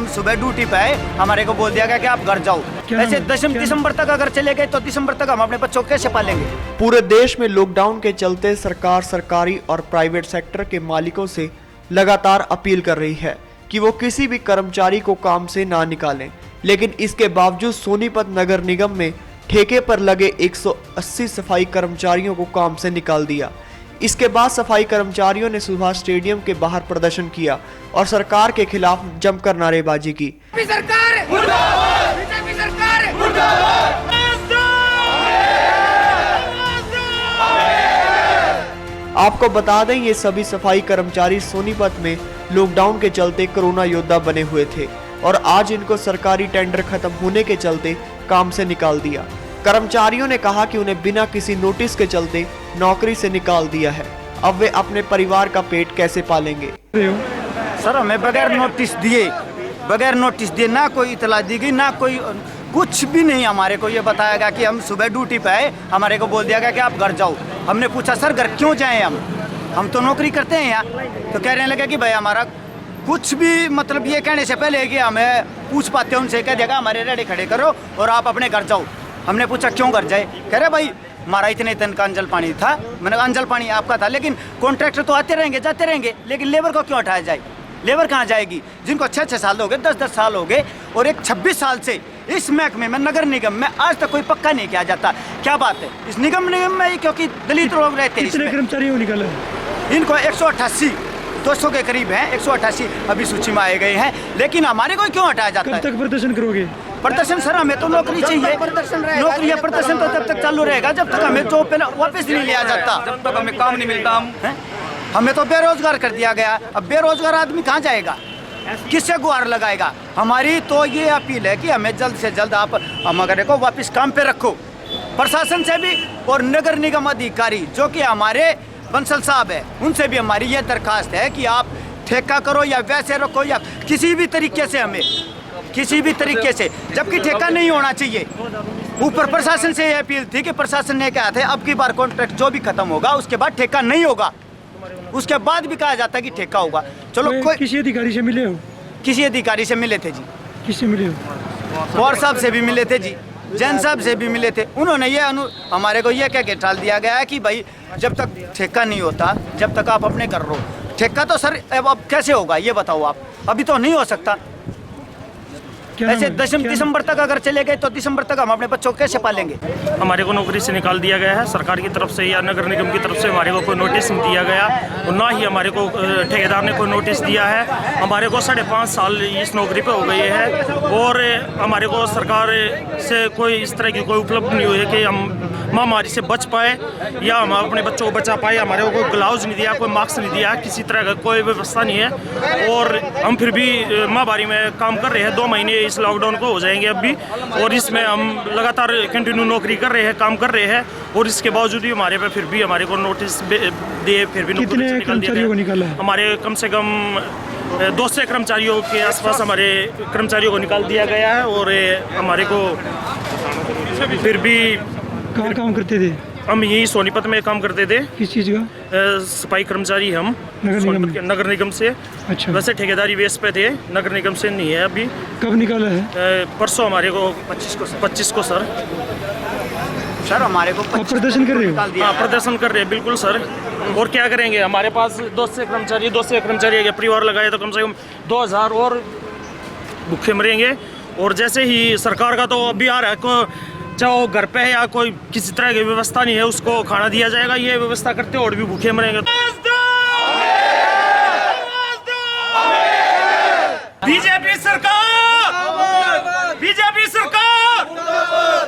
हम सुबह ड्यूटी पे आए, हमारे को बोल दिया गया कि आप घर जाओ। ऐसे 10 दिसंबर तक अगर चले गए तो दिसंबर तक हम अपने बच्चों को कैसे पालेंगे? पूरे देश में लॉकडाउन के चलते सरकार सरकारी और प्राइवेट सेक्टर के मालिकों से लगातार अपील कर रही है कि वो किसी भी कर्मचारी को काम से ना निकालें, लेकिन इसके बावजूद सोनीपत नगर निगम में ठेके पर लगे 180 सफाई कर्मचारियों को काम से निकाल दिया। इसके बाद सफाई कर्मचारियों ने सुभाष स्टेडियम के बाहर प्रदर्शन किया और सरकार के खिलाफ जमकर नारेबाजी की। सरकार मुर्दाबाद! बीजेपी सरकार मुर्दाबाद! आपको बता दें, ये सभी सफाई कर्मचारी सोनीपत में लॉकडाउन के चलते कोरोना योद्धा बने हुए थे और आज इनको सरकारी टेंडर खत्म होने के चलते काम से निकाल दिया। कर्मचारियों ने कहा कि उन्हें बिना किसी नोटिस के चलते नौकरी से निकाल दिया है। अब वे अपने परिवार का पेट कैसे पालेंगे? सर, हमें बगैर नोटिस दिए ना कोई इतला दी गई, ना कोई कुछ भी नहीं। हमारे को ये बताया गया कि हम सुबह ड्यूटी पे आए, हमारे को बोल दिया गया कि आप घर जाओ। हमने पूछा सर घर क्यों जाएं? हम तो नौकरी करते हैं यहाँ। तो कहने लगे कि भाई हमारा कुछ भी मतलब ये कहने से पहले कि हमें पूछ पाते हैं उनसे, कह देगा हमारे रेडी खड़े करो और आप अपने घर जाओ। हमने पूछा क्यों घर जाए? कह रहे भाई हमारा इतने दिन का अंजल पानी था। मैंने कहा अंजल पानी आपका था, लेकिन कॉन्ट्रैक्टर तो आते रहेंगे जाते रहेंगे, लेकिन लेबर को क्यों हटाया जाए? लेबर कहाँ जाएगी? जिनको 6-6 साल हो गए, 10-10 साल हो गए और एक 26 साल से इस महकमे में नगर निगम में आज तक कोई पक्का नहीं किया जाता। क्या बात है इस निगम में? क्योंकि दलित लोग रहते हैं। कितने कर्मचारी निकले? इनको 188 200 के करीब हैं। 188 अभी सूची में आए गए हैं, लेकिन हमारे को क्यों हटाया जाता है? कब तक प्रदर्शन करोगे? प्रदर्शन सर, हमें तो नौकरी चाहिए। नौकरी या प्रदर्शन तो तब तक चालू रहेगा जब तक हमें जॉब पे वापस नहीं लिया जाता, जब तक हमें काम नहीं मिलता। हमें तो बेरोजगार कर दिया गया। अब बेरोजगार आदमी कहाँ जाएगा? किससे गुहार लगाएगा? हमारी तो ये अपील है कि हमें जल्द से जल्द आप हमारे को वापस काम पे रखो, प्रशासन से भी और नगर निगम अधिकारी जो कि हमारे बंसल साहब है उनसे भी हमारी ये दरखास्त है कि आप ठेका करो या वैसे रखो या किसी भी तरीके से, हमें किसी भी तरीके से, जबकि ठेका नहीं होना चाहिए। ऊपर प्रशासन से ये अपील थी कि प्रशासन ने कहा था अब की बार कॉन्ट्रैक्ट जो भी खत्म होगा उसके बाद ठेका नहीं होगा। उसके बाद भी कहा जाता है कि ठेका होगा। चलो कोई किसी अधिकारी से मिले हो? किसी अधिकारी से मिले थे जी। किससे मिले हो? पवार साहब से भी मिले थे जी, जैन साहब से भी मिले थे। उन्होंने ये हमारे को ये कह के टाल दिया गया है कि भाई जब तक ठेका नहीं होता जब तक आप अपने कर रहो। ठेका तो सर अब कैसे होगा ये बताओ आप? अभी तो नहीं हो सकता। ऐसे 10 दिसंबर तक अगर चले गए तो दिसंबर तक हम अपने बच्चों को कैसे पालेंगे? हमारे को नौकरी से निकाल दिया गया है सरकार की तरफ से या नगर निगम की तरफ से। हमारे को कोई नोटिस नहीं दिया गया और ना ही हमारे को ठेकेदार ने कोई नोटिस दिया है। हमारे को 5.5 साल इस नौकरी पे हो गई है और हमारे को सरकार से कोई इस तरह की कोई उपलब्ध नहीं हुई है कि हम महामारी से बच पाए या हम अपने बच्चों को बचा पाए। हमारे को कोई ग्लव्स नहीं दिया, कोई मास्क नहीं दिया, किसी तरह का कोई व्यवस्था नहीं है और हम फिर भी महामारी में काम कर रहे हैं। 2 महीने इस लॉकडाउन को हो जाएंगे अब भी और इसमें हम लगातार कंटिन्यू नौकरी कर रहे हैं, काम कर रहे हैं और इसके बावजूद भी हमारे पे फिर भी हमारे को नोटिस दिए फिर भी नौकरी से निकाल दिया। हमारे कम से कम 200 कर्मचारियों के आसपास हमारे कर्मचारियों को निकाल दिया गया है और हमारे को फिर भी कहाँ काम करते थे? हम यही सोनीपत में काम करते थे। किस चीज़ का? सफाई कर्मचारी हम नगर निगम से। अच्छा। वैसे ठेकेदारी बेस पे थे, नगर निगम से नहीं है अभी। कब निकाला है? परसों हमारे को 25 को सर। सर हमारे को प्रदर्शन कर रहे हो? हाँ प्रदर्शन कर रहे हैं बिल्कुल सर। और क्या करेंगे? हमारे पास 200 कर्मचारी अगर परिवार लगाए तो कम से कम 2000 और भूखे मरेंगे। और जैसे ही सरकार का तो अभी आ रहा है चाहे वो घर पे है या कोई किसी तरह की व्यवस्था नहीं है उसको खाना दिया जाएगा, ये व्यवस्था करते और भी भूखे मरेंगे। बीजेपी सरकार! बीजेपी सरकार!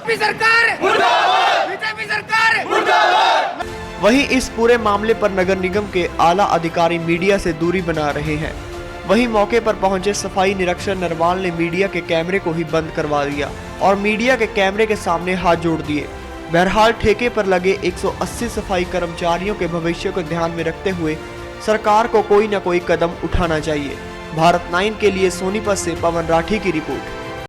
बीजेपी सरकार मुर्दाबाद! बीजेपी सरकार मुर्दाबाद! वहीं इस पूरे मामले पर नगर निगम के आला अधिकारी मीडिया से दूरी बना रहे हैं। वहीं मौके पर पहुंचे सफाई निरीक्षक नरवाल ने मीडिया के कैमरे को ही बंद करवा दिया और मीडिया के कैमरे के सामने हाथ जोड़ दिए। बहरहाल ठेके पर लगे 180 सफाई कर्मचारियों के भविष्य को ध्यान में रखते हुए सरकार को कोई न कोई कदम उठाना चाहिए। भारत 9 के लिए सोनीपत से पवन राठी की रिपोर्ट।